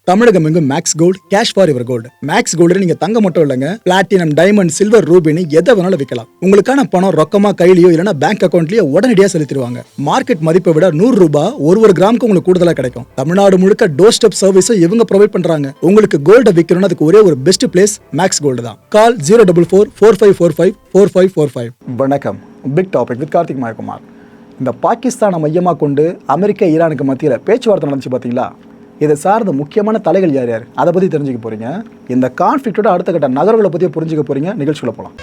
தமிழகம் எங்கும் Max Gold cash for your gold. Max Gold நீங்க தங்க மட்டும் இல்லைங்க, பிளாட்டினம், டைமண்ட், சில்வர், ரூபினி எதை வேணாலும் விற்கலாம். உங்களுக்கான பணம் ரொக்கமா கையிலயோ இல்லைன்னா பேங்க் அக்கௌண்ட்லயோ உடனடியாக செலுத்திடுவாங்க. மார்க்கெட் மதிப்பை விட 100 ரூபாய் ஒரு கிராமுக்கு உங்களுக்கு கூடுதலாக கிடைக்கும். தமிழ்நாடு முழுக்க டோர் ஸ்டெப் சர்வீஸும் இவங்க ப்ரொவைட் பண்றாங்க. உங்களுக்கு கோல்ட விற்கணும்னு அதுக்கு ஒரே ஒரு பெஸ்ட் பிளேஸ் மேக்ஸ் கோல்டு தான். கால் 04445454545. வணக்கம். Big topic with Karthik Mayakumar. இந்த பாகிஸ்தானை மையமாக கொண்டு அமெரிக்கா ஈரானுக்கு மத்தியில் பேச்சுவார்த்தை நடந்துச்சு பார்த்தீங்களா? இதை சார்ந்த முக்கியமான தலைகள் யார் யார் அதை பற்றி தெரிஞ்சுக்க போகிறீங்க. இந்த கான்ஃப்ளிக்டோட அடுத்த கட்ட நகர்வுகளை பற்றியும் புரிஞ்சுக்க போகிறீங்க. நிகழ்ச்சிக்குள்ள போகலாம்.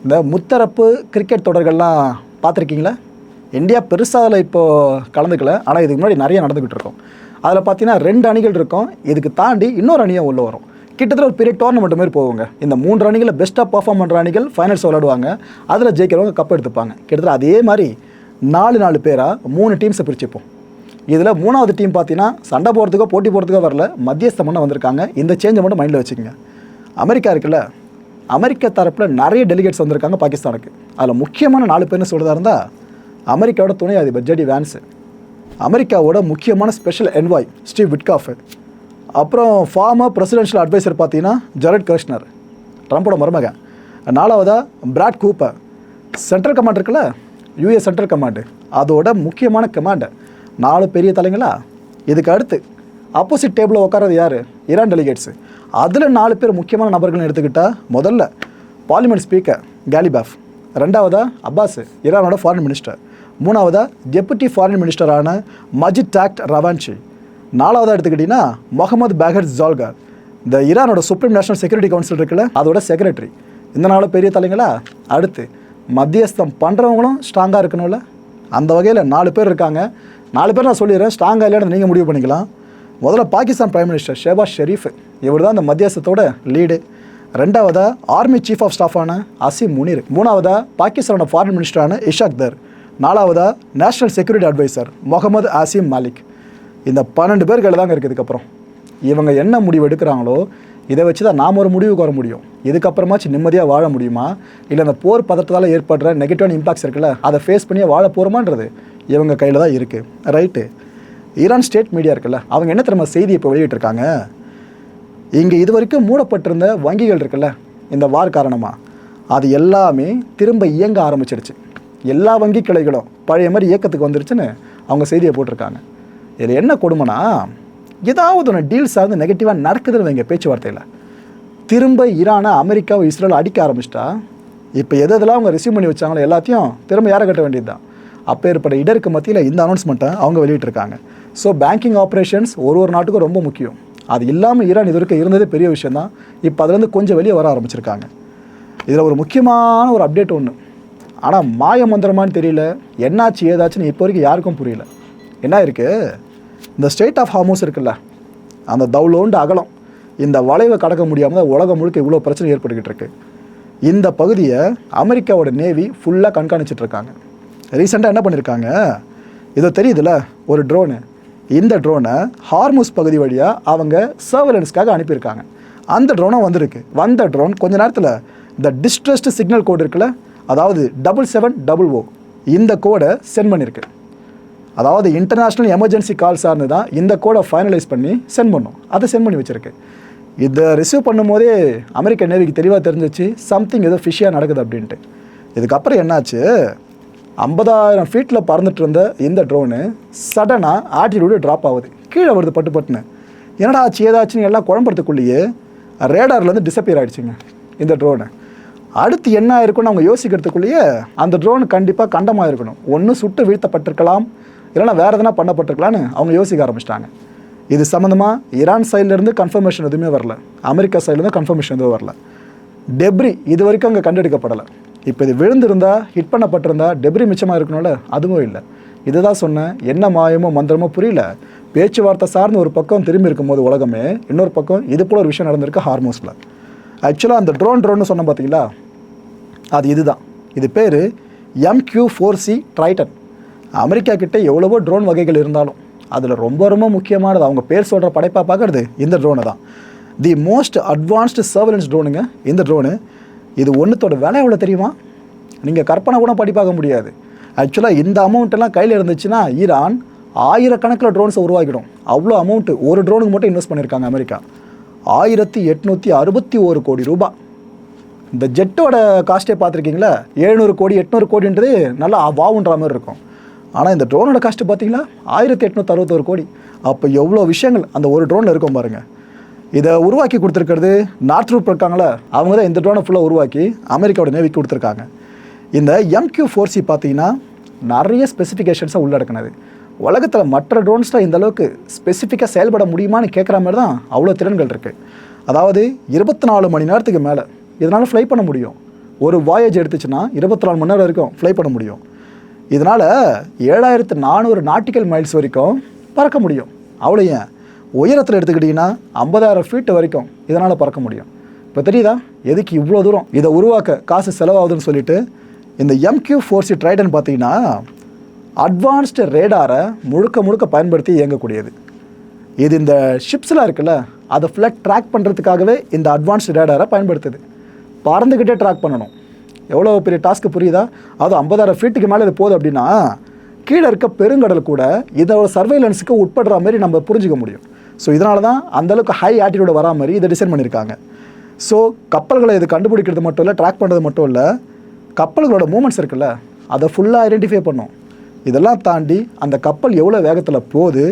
இந்த முத்தரப்பு கிரிக்கெட் தொடர்கள்லாம் பார்த்துருக்கீங்களா? இந்தியா பெருசாக அதில் இப்போது கலந்துக்கல, ஆனால் இதுக்கு முன்னாடி நிறைய நடந்துக்கிட்டு இருக்கோம். அதில் பார்த்தீங்கன்னா 2 அணிகள் இருக்கும். இதுக்கு தாண்டி இன்னொரு அணியாக உள்ள வரும். கிட்டத்தட்ட ஒரு பெரிய டோர்னமெண்ட் மாதிரி போவாங்க. இந்த 3 அணிகளில் பெஸ்ட்டாக பர்ஃபார்ம் பண்ணுற அணிகள் ஃபைனல்ஸ் விளையாடுவாங்க. அதில் ஜெயிக்கிறவங்க கப் எடுத்துப்பாங்க. கிட்டத்தட்ட அதே மாதிரி 4 பேராக 3 டீம்ஸை பிரிச்சுப்போம். இதில் 3வது டீம் பார்த்தீங்கன்னா சண்டை போகிறதுக்கோ போட்டி போகிறதுக்கோ வரல, மத்தியஸ்தம் வந்திருக்காங்க. இந்த சேஞ்சை மட்டும் மைண்டில் வச்சுக்கோங்க. அமெரிக்கா இருக்குல்ல, அமெரிக்கா தரப்பில் நிறைய டெலிகேட்ஸ் வந்திருக்காங்க பாகிஸ்தானுக்கு. அதில் முக்கியமான 4 பேர்னு சொல்கிறதா இருந்தால் அமெரிக்காவோட துணை அதிபர் ஜெடி வான்ஸு, அமெரிக்காவோட முக்கியமான ஸ்பெஷல் என்வாய் ஸ்டீவ் விட்காஃப், அப்புறம் ஃபார்மர் பிரசிடென்ஷியல் அட்வைசர் பார்த்தீங்கன்னா ஜெரட் கிருஷ்ணர், ட்ரம்ப்போட மருமகன். 4வதா பிராட் கூப்பர், சென்ட்ரல் கமாண்ட் இருக்குல்ல, யூஎஸ் சென்ட்ரல் கமாண்டு, அதோட முக்கியமான கமாண்டர். 4 பெரிய தலைங்களா. இதுக்கு அடுத்து ஆப்போசிட் டேபிளில் உட்காரது யார்? Iran delegates. அதில் 4 பேர் முக்கியமான நபர்கள்னு எடுத்துக்கிட்டால், முதல்ல பார்லிமெண்ட் ஸ்பீக்கர் காலிபாஃப், 2வதா அப்பாஸ், ஈரானோட ஃபாரின் மினிஸ்டர், 3வதா டெபுட்டி ஃபாரின் மினிஸ்டரான மஜித் டாக்ட் ரவான்ச்சி, 4வதா எடுத்துக்கிட்டிங்கன்னா முகமது பேகர் ஜால்கார், இந்த ஈரானோட சுப்ரீம் நேஷனல் செக்யூரிட்டி கவுன்சில் இருக்குல்ல, அதோட செக்ரட்டரி. இந்த 4 பெரிய தலைங்களா. அடுத்து மத்தியஸ்தம் பண்ணுறவங்களும் ஸ்ட்ராங்காக இருக்கணும்ல, அந்த வகையில் 4 பேர் இருக்காங்க. 4 பேர் நான் சொல்லிடுறேன், ஸ்ட்ராங்காக இல்லைன்னு நீங்கள் முடிவு பண்ணிக்கலாம். முதல்ல பாகிஸ்தான் பிரைம் மினிஸ்டர் ஷெஹபாஸ் ஷெரீஃப், இவர் தான் இந்த மத்தியஸ்தத்தோட லீடு. 2வதா ஆர்மி சீஃப் ஆஃப் ஸ்டாஃபான அசீம் முனீர், 3வதா பாகிஸ்தானோட ஃபாரின் மினிஸ்டரான இஷாக் தர், 4வதா national security adviser Mohammad Asim Malik. இந்த 12 பேர்கள் தாங்க இருக்குது. இதுக்கப்புறம் இவங்க என்ன முடிவு எடுக்கிறாங்களோ இதை வச்சு தான் நாம் ஒரு முடிவுக்கு வர முடியும். இதுக்கப்புறமாச்சு நிம்மதியாக வாழ முடியுமா, இல்லை அந்த போர் பதட்டத்தால் ஏற்படுற நெகட்டிவான இம்பாக்ட்ஸ் இருக்குல்ல, அதை ஃபேஸ் பண்ணி வாழ போகிறோமான்றது இவங்க கையில் தான் இருக்குது. ரைட்டு. ஈரான் ஸ்டேட் மீடியா இருக்குல்ல, அவங்க என்ன தெரியுமா செய்தி இப்போ வெளியிட்டிருக்காங்க? இங்கே இது வரைக்கும் மூடப்பட்டிருந்த வங்கிகள் இருக்குல்ல, இந்த வார் காரணமாக அது எல்லாமே திரும்ப இயங்க ஆரம்பிச்சிடுச்சு. எல்லா வங்கி கிளைகளும் பழைய மாதிரி இயக்கத்துக்கு வந்துருச்சுன்னு அவங்க செய்தியை போட்டிருக்காங்க. இதில் என்ன கொடுமைனா, ஏதாவது ஒன்று டீல் சார்ந்து நெகட்டிவாக நடக்குதுன்னு வைங்க பேச்சுவார்த்தையில், திரும்ப ஈரானை அமெரிக்காவை இஸ்ரேல் அடிக்க ஆரம்பிச்சிட்டா, இப்போ எதெல்லாம் அவங்க ரிசீவ் பண்ணி வச்சாங்களோ எல்லாத்தையும் திரும்ப யாரை கட்ட வேண்டியது தான். அப்போ ஏற்பட்ட இடருக்கு மத்தியில் இந்த அனௌன்ஸ்மெண்ட்டை அவங்க வெளியிட்டிருக்காங்க. ஸோ பேங்கிங் ஆப்ரேஷன்ஸ் ஒரு நாட்டுக்கும் ரொம்ப முக்கியம். அது இல்லாமல் ஈரான் இது வரைக்கும் இருந்ததே பெரிய விஷயம் தான். இப்போ அதுலேருந்து கொஞ்சம் வெளியே வர ஆரம்பிச்சிருக்காங்க. இதில் ஒரு முக்கியமான ஒரு அப்டேட் ஒன்று, ஆனால் மாய மந்திரமானு தெரியல, என்னாச்சு ஏதாச்சுன்னு இப்போ வரைக்கும் யாருக்கும் புரியல. என்ன இருக்குது? இந்த ஸ்டேட் ஆஃப் ஹார்மோஸ் இருக்குல்ல, அந்த தவுலோண்டு அகலம், இந்த வளைவை கடக்க முடியாமல் தான் உலகம் முழுக்க இவ்வளோ பிரச்சனை ஏற்பட்டுக்கிட்டு இருக்கு. இந்த பகுதியை அமெரிக்காவோட நேவி ஃபுல்லாக கண்காணிச்சிட்ருக்காங்க. ரீசெண்டாக என்ன பண்ணியிருக்காங்க, இதோ தெரியுதுல்ல ஒரு ட்ரோனு, இந்த ட்ரோனை ஹார்மோஸ் பகுதி வழியாக அவங்க சர்வேலன்ஸ்க்காக அனுப்பியிருக்காங்க. அந்த ட்ரோனும் வந்திருக்கு. வந்த ட்ரோன் கொஞ்ச நேரத்தில் இந்த டிஸ்ட்ரெஸ்டு சிக்னல் கோடு இருக்குல்ல, அதாவது 7700 இந்த கோடை சென்ட் பண்ணியிருக்கு. அதாவது இன்டர்நேஷ்னல் எமர்ஜென்சி கால் சார்ந்து தான் இந்த கோடை ஃபைனலைஸ் பண்ணி சென்ட் பண்ணோம். அதை சென்ட் பண்ணி வச்சுருக்கு. இதை ரிசீவ் பண்ணும் போதே அமெரிக்க நேவிக்கு தெளிவாக தெரிஞ்சிச்சு சம்திங் ஏதோ ஃபிஷ்ஷியாக நடக்குது அப்படின்ட்டு. இதுக்கப்புறம் என்னாச்சு, 50,000 ஃபீட்டில் பறந்துட்டு இருந்த இந்த ட்ரோனு சடனாக ஆட்டிடியூடு ட்ராப் ஆகுது, கீழே வருது பட்டுன்னு. என்னடா ஆச்சு ஏதாச்சுன்னு எல்லாம் குழம்புறதுக்குள்ளேயே ரேடார்லேருந்து டிஸப்பியர் ஆகிடுச்சிங்க இந்த ட்ரோனு. அடுத்து என்ன ஆயிருக்குன்னு அவங்க யோசிக்கிறதுக்குள்ளேயே அந்த ட்ரோனு கண்டிப்பாக கண்டமாக இருக்கணும், ஒன்று சுட்டு வீழ்த்தப்பட்டிருக்கலாம், இல்லைனா வேறு எதனா பண்ணப்பட்டிருக்கலான்னு அவங்க யோசிக்க ஆரம்பிச்சிட்டாங்க. இது சம்மந்தமாக ஈரான் சைட்லேருந்து கன்ஃபர்மேஷன் எதுவுமே வரல, அமெரிக்கா சைட்லேருந்து கன்ஃபர்மேஷன் எதுவும் வரல. டெப்ரி இது வரைக்கும் அங்கே கண்டெடுக்கப்படலை. இப்போ இது விழுந்திருந்தா, ஹிட் பண்ணப்பட்டிருந்தா டெப்ரி மிச்சமாக இருக்கணும்ல, அதுவும் இல்லை. இதுதான் சொன்னேன், என்ன மாயமோ மந்திரமோ புரியல. பேச்சுவார்த்தை சார்ந்து ஒரு பக்கம் திரும்பி இருக்கும்போது உலகமே, இன்னொரு பக்கம் இது போல் ஒரு விஷயம் நடந்திருக்கு ஹார்மோஸில். ஆக்சுவலாக அந்த ட்ரோன் சொன்னேன் பார்த்தீங்களா, அது இதுதான். இது பேர் MQ-4C ட்ரைட்டன். அமெரிக்கா கிட்டே எவ்வளவோ ட்ரோன் வகைகள் இருந்தாலும் அதில் ரொம்ப ரொம்ப முக்கியமானது அவங்க பேர் சொல்கிற படைப்பாக பார்க்குறது இந்த ட்ரோனை தான். தி மோஸ்ட் அட்வான்ஸ்டு சர்வேலன்ஸ் ட்ரோனுங்க இந்த ட்ரோனு. இது ஒன்றுத்தோட விலை எவ்வளோ தெரியுமா? நீங்கள் கற்பனை கூட படி பார்க்க முடியாது. ஆக்சுவலாக இந்த அமௌண்ட்டெல்லாம் கையில் இருந்துச்சுன்னா ஈரான் ஆயிரக்கணக்கில் ட்ரோன்ஸை உருவாக்கிடும். அவ்வளோ அமௌண்ட்டு ஒரு ட்ரோனுக்கு மட்டும் இன்வெஸ்ட் பண்ணியிருக்காங்க அமெரிக்கா. 1861 கோடி ரூபாய். இந்த ஜெட்டோட காஸ்ட்டே பார்த்துருக்கீங்களா? 700 கோடி 800 கோடின்றது நல்லா வாவுன்ற மாதிரி இருக்கும். ஆனால் இந்த ட்ரோனோட காஸ்ட்டு பார்த்தீங்களா 1861 கோடி. அப்போ எவ்வளோ விஷயங்கள் அந்த ஒரு ட்ரோனில் இருக்கும் பாருங்கள். இதை உருவாக்கி கொடுத்துருக்கிறது நார்த்ரூப் இருக்காங்களா, அவங்க தான் இந்த ட்ரோனை ஃபுல்லாக உருவாக்கி அமெரிக்காவோட நேவிக்கு கொடுத்துருக்காங்க. இந்த MQ-4C பார்த்தீங்கன்னா நிறைய ஸ்பெசிஃபிகேஷன்ஸை உள்ளடக்கினது. உலகத்தில் மற்ற ட்ரோன்ஸில் இந்த அளவுக்கு ஸ்பெசிஃபிக்காக செயல்பட முடியுமான்னு கேட்குற மாதிரி தான் அவ்வளோ திறன்கள் இருக்குது. அதாவது 24 மணி நேரத்துக்கு மேலே இதனால் ஃப்ளை பண்ண முடியும். ஒரு வாயேஜ் எடுத்துச்சுன்னா 24 மணி நேரம் வரைக்கும் ஃப்ளை பண்ண முடியும். இதனால் 7400 நாட்டிக்கல் மைல்ஸ் வரைக்கும் பறக்க முடியும். அவ்வளோ ஏன் உயரத்தில் எடுத்துக்கிட்டிங்கன்னா 50,000 ஃபீட் வரைக்கும் இதனால் பறக்க முடியும். இப்போ தெரியுதா எதுக்கு இவ்வளோ தூரம் இதை உருவாக்க காசு செலவாகுதுன்னு சொல்லிட்டு. இந்த MQ-4C ட்ரைடன் பார்த்தீங்கன்னா அட்வான்ஸ்டு ரேடாரை முழுக்க பயன்படுத்தி இயங்கக்கூடியது. இது இந்த ஷிப்ஸ்லாம் இருக்குல்ல அதை ஃபுல்லாக ட்ராக் பண்ணுறதுக்காகவே இந்த அட்வான்ஸ்டு ரேடாரை பயன்படுத்துது. பறந்துக்கிட்டே ட்ராக் பண்ணணும். எவ்வளோ பெரிய டாஸ்க்கு புரியுதா? அதுவும் 50,000 ஃபீட்டுக்கு மேலே இது போகுது அப்படின்னா கீழே இருக்க பெருங்கடல் கூட இதோட சர்வைலன்ஸுக்கு உட்படுற மாதிரி நம்ம புரிஞ்சிக்க முடியும். ஸோ இதனால தான் அந்தளவுக்கு ஹை ஆட்டிடியூட வரா மாதிரி இதை டிசைன் பண்ணியிருக்காங்க. ஸோ கப்பல்களை இது கண்டுபிடிக்கிறது மட்டும் இல்லை, ட்ராக் பண்ணுறது மட்டும் இல்லை, கப்பல்களோட மூமெண்ட்ஸ் இருக்குல்ல அதை ஃபுல்லாக ஐடென்டிஃபை பண்ணும். இதெல்லாம் தாண்டி அந்த கப்பல் எவ்வளோ வேகத்தில் போகுது,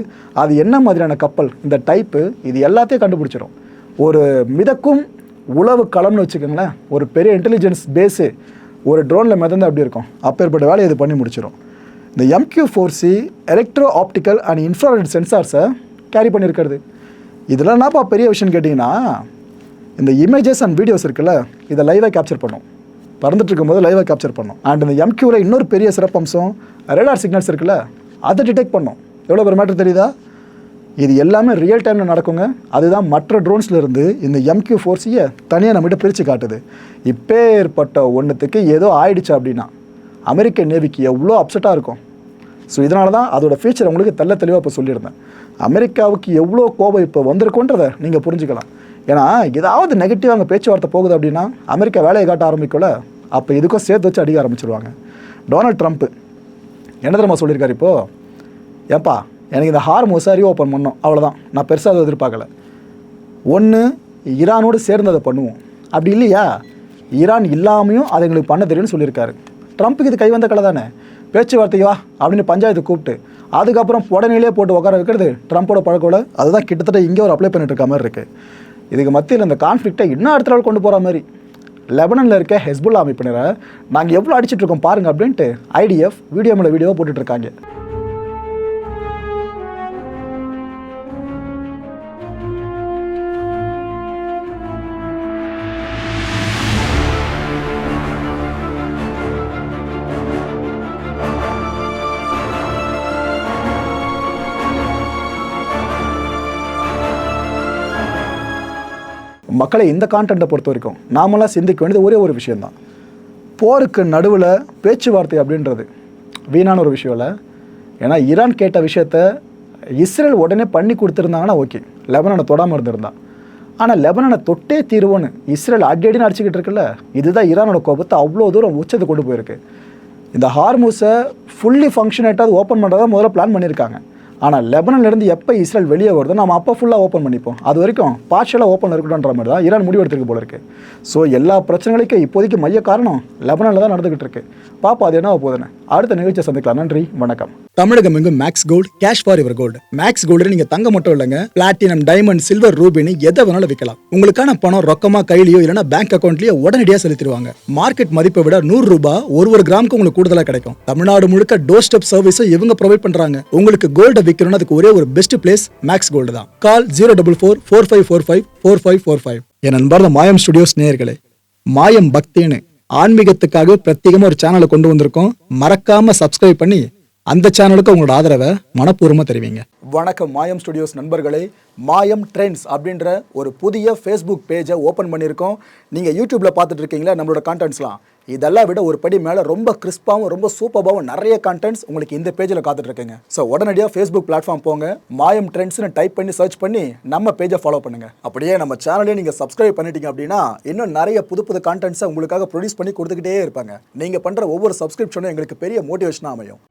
அது என்ன மாதிரியான கப்பல், இந்த டைப்பு, இது எல்லாத்தையும் கண்டுபிடிச்சிடும். ஒரு மிதக்கும் உளவு களம்னு வச்சுக்கோங்களேன், ஒரு பெரிய இன்டெலிஜென்ஸ் பேஸு ஒரு ட்ரோனில் மிதந்து அப்படி இருக்கும். அப்பேற்பட்ட வேலையை இது பண்ணி முடிச்சிடும். இந்த MQ-4C electro optical and infrared சென்சார்ஸை கேரி பண்ணியிருக்கிறது. இதெல்லாம் என்னப்பா பெரிய விஷயம் கேட்டிங்கன்னா, இந்த இமேஜஸ் அண்ட் வீடியோஸ் இருக்குல்ல இதை லைவாக கேப்சர் பண்ணும். பறந்துட்டு இருக்கும்போது லைவாக கேப்சர் பண்ணும். அண்ட் இந்த MQ-ல இன்னொரு பெரிய சிறப்பம்சம் ரேடார் சிக்னல்ஸ் இருக்குல்ல அதை டிடெக்ட் பண்ணும். எவ்வளோ பெரிய மேட்டர் தெரியுதா? இது எல்லாமே ரியல் டைமில் நடக்குங்க. அதுதான் மற்ற ட்ரோன்ஸ்லேருந்து இந்த MQ-4C-யை தனியாக நம்மகிட்ட பிரித்து காட்டுது. இப்பேற்பட்ட ஒன்றுத்துக்கு ஏதோ ஆயிடுச்சு அப்படின்னா அமெரிக்க நேவிக்கு எவ்வளோ அப்செட்டாக இருக்கும். ஸோ இதனால தான் அதோட ஃபீச்சர் உங்களுக்கு தெளிவாக இப்போ சொல்லியிருந்தேன். அமெரிக்காவுக்கு எவ்வளோ கோபம் இப்போ வந்திருக்குன்றதை நீங்கள் புரிஞ்சுக்கலாம். ஏன்னா ஏதாவது நெகட்டிவ் அங்கே பேச்சுவார்த்தை போகுது அப்படின்னா அமெரிக்கா வேலையை காட்ட ஆரம்பிக்கல, அப்போ இதுக்கும் சேர்த்து வச்சு அடிக்க ஆரம்பிச்சிடுவாங்க. டொனால்ட் ட்ரம்ப் என்ன தெரியுமா சொல்லியிருக்காரு இப்போது? ஏப்பா எனக்கு இந்த ஹார்மோஸை ரீஓப்பன் பண்ணோம், அவ்வளோதான், நான் பெருசாக அதை எதிர்பார்க்கல. ஒன்று ஈரானோடு சேர்ந்து அதை பண்ணுவோம், அப்படி இல்லையா ஈரான் இல்லாமையும் அதை எங்களுக்கு பண்ண தெரியும்னு சொல்லியிருக்காரு. ட்ரம்ப்புக்கு இது கை வந்த கலை தானே. பேச்சுவார்த்தைக்கு வா அப்படின்னு பஞ்சாயத்து கூப்பிட்டு அதுக்கப்புறம் உடனே போட்டு உட்கார வைக்கிறது ட்ரம்ப்போட பழக்கோட. அதுதான் கிட்டத்தட்ட இங்கே ஒரு அப்ளை பண்ணிட்டு இருக்க மாதிரி இருக்குது. இதுக்கு மத்தியில் இந்த கான்ஃப்ளிக்டை இன்னும் அடுத்த நாள் கொண்டு போகிற மாதிரி லெபனனில் இருக்க ஹெஸ்புல்லா அமைப்பினரை நாங்கள் எவ்வளோ அடிச்சுட்டு இருக்கோம் பாருங்கள் அப்படின்ட்டு IDF வீடியோ மேலே வீடியோவாக போட்டுட்ருக்காங்க. மக்களை இந்த கான்டென்ட்டை பொறுத்த வரைக்கும் நாமெல்லாம் சிந்திக்க வேண்டியது ஒரே ஒரு விஷயந்தான். போருக்கு நடுவில் பேச்சுவார்த்தை அப்படின்றது வீணான ஒரு விஷயம் இல்லை. ஏன்னா ஈரான் கேட்ட விஷயத்த இஸ்ரேல் உடனே பண்ணி கொடுத்துருந்தாங்கன்னா ஓகே, லெபனானை தொடாமல் இருந்திருந்தான். ஆனால் லெபனானை தொட்டே தீர்வோன்னு இஸ்ரேல் அடின்னு அடிச்சுக்கிட்டு இருக்குல்ல, இதுதான் ஈரானோட கோபத்தை அவ்வளோ தூரம் உச்சத்தை கொண்டு போயிருக்கு. இந்த ஹார்மூஸை ஃபுல்லி ஃபங்க்ஷனேட்டாக ஓப்பன் பண்ணுறதா முதல்ல பிளான் பண்ணியிருக்காங்க. ஆனால் லெபனன்லேருந்து எப்போ இஸ்ரேல் வெளியே வருதோ நம்ம அப்போ ஃபுல்லாக ஓப்பன் பண்ணிப்போம், அது வரைக்கும் பார்ஷியலாக ஓப்பன் இருக்கணுன்ற மாதிரி தான் ஈரான் முடிவு எடுத்துருக்கு போல இருக்குது. ஸோ எல்லா பிரச்சனைகளுக்கும் இப்போதைக்கு மைய காரணம் லெபனானில் தான் நடந்துகிட்டு இருக்கு. பாப்பா அது என்ன போகுதுன்னு அடுத்த நிகழ்ச்சியை சந்திக்கலாம். நன்றி, வணக்கம். தமிழகம் எங்கும் Max Gold, cash for your gold. Max Gold நீங்க தங்க மட்டும் இல்லைங்க, பிளாட்டினம், டைமண்ட், சில்வர், ரூபினி எதை வேணாலும் விற்கலாம். உங்களுக்கான பணம் ரொக்கமா கையிலயோ இல்லைன்னா பேங்க் அக்கௌண்ட்லயோ உடனடியாக செலுத்திடுவாங்க. மார்க்கெட் மதிப்பை விட 100 ரூபாய் ஒரு கிராமுக்கு உங்களுக்கு கூடுதலாக கிடைக்கும். தமிழ்நாடு முழுக்க டோர் ஸ்டெப் சர்வீஸை இவங்க ப்ரொவைட் பண்றாங்க. உங்களுக்கு கோல்டை விற்கணும்னு அதுக்கு ஒரே ஒரு பெஸ்ட் பிளேஸ் மேக்ஸ் கோல்டு தான். கால் 04445454545. என் அன்பார்ந்த மாயம் ஸ்டுடியோஸ் நேயர்களே, மாயம் பக்தின்னு ஆன்மீகத்துக்காக பிரத்யேகமா ஒரு சேனலை கொண்டு வந்திருக்கோம். மறக்காம சப்ஸ்கிரைப் பண்ணி அந்த சேனலுக்கு உங்களோட ஆதரவை மனப்பூர்வமாக தெரிவிங்க. வணக்கம் மாயம் ஸ்டுடியோஸ் நண்பர்களே. மாயம் ட்ரெண்ட்ஸ் அப்படின்ற ஒரு புதிய ஃபேஸ்புக் பேஜை ஓப்பன் பண்ணியிருக்கோம். நீங்கள் யூடியூப்பில் பார்த்துட்டு இருக்கீங்களா நம்மளோட கான்டென்ட்ஸ்லாம், இதெல்லாம் விட ஒரு படி மேலே ரொம்ப கிறிஸ்பாகவும் ரொம்ப சூப்பராகவும் நிறைய கான்டென்ட்ஸ் உங்களுக்கு இந்த பேஜில் காத்துட்ருக்குங்க. ஸோ உடனடியாக ஃபேஸ்புக் பிளாட்ஃபார்ம் போங்க, மாயம் ட்ரெண்ட்ஸ்னு டைப் பண்ணி சர்ச் பண்ணி நம்ம பேஜை ஃபாலோ பண்ணுங்கள். அப்படியே நம்ம சேனலே நீங்கள் சப்ஸ்கிரைப் பண்ணிட்டீங்க அப்படின்னா இன்னும் நிறைய புது புது கான்டென்ட்ஸை உங்களுக்காக ப்ரொடியூஸ் பண்ணி கொடுத்துக்கிட்டே இருப்பாங்க. நீங்கள் பண்ணுற ஒவ்வொரு சப்ஸ்கிரிப்ஷனும் எங்களுக்கு பெரிய மோட்டிவேஷனாக அமையும்.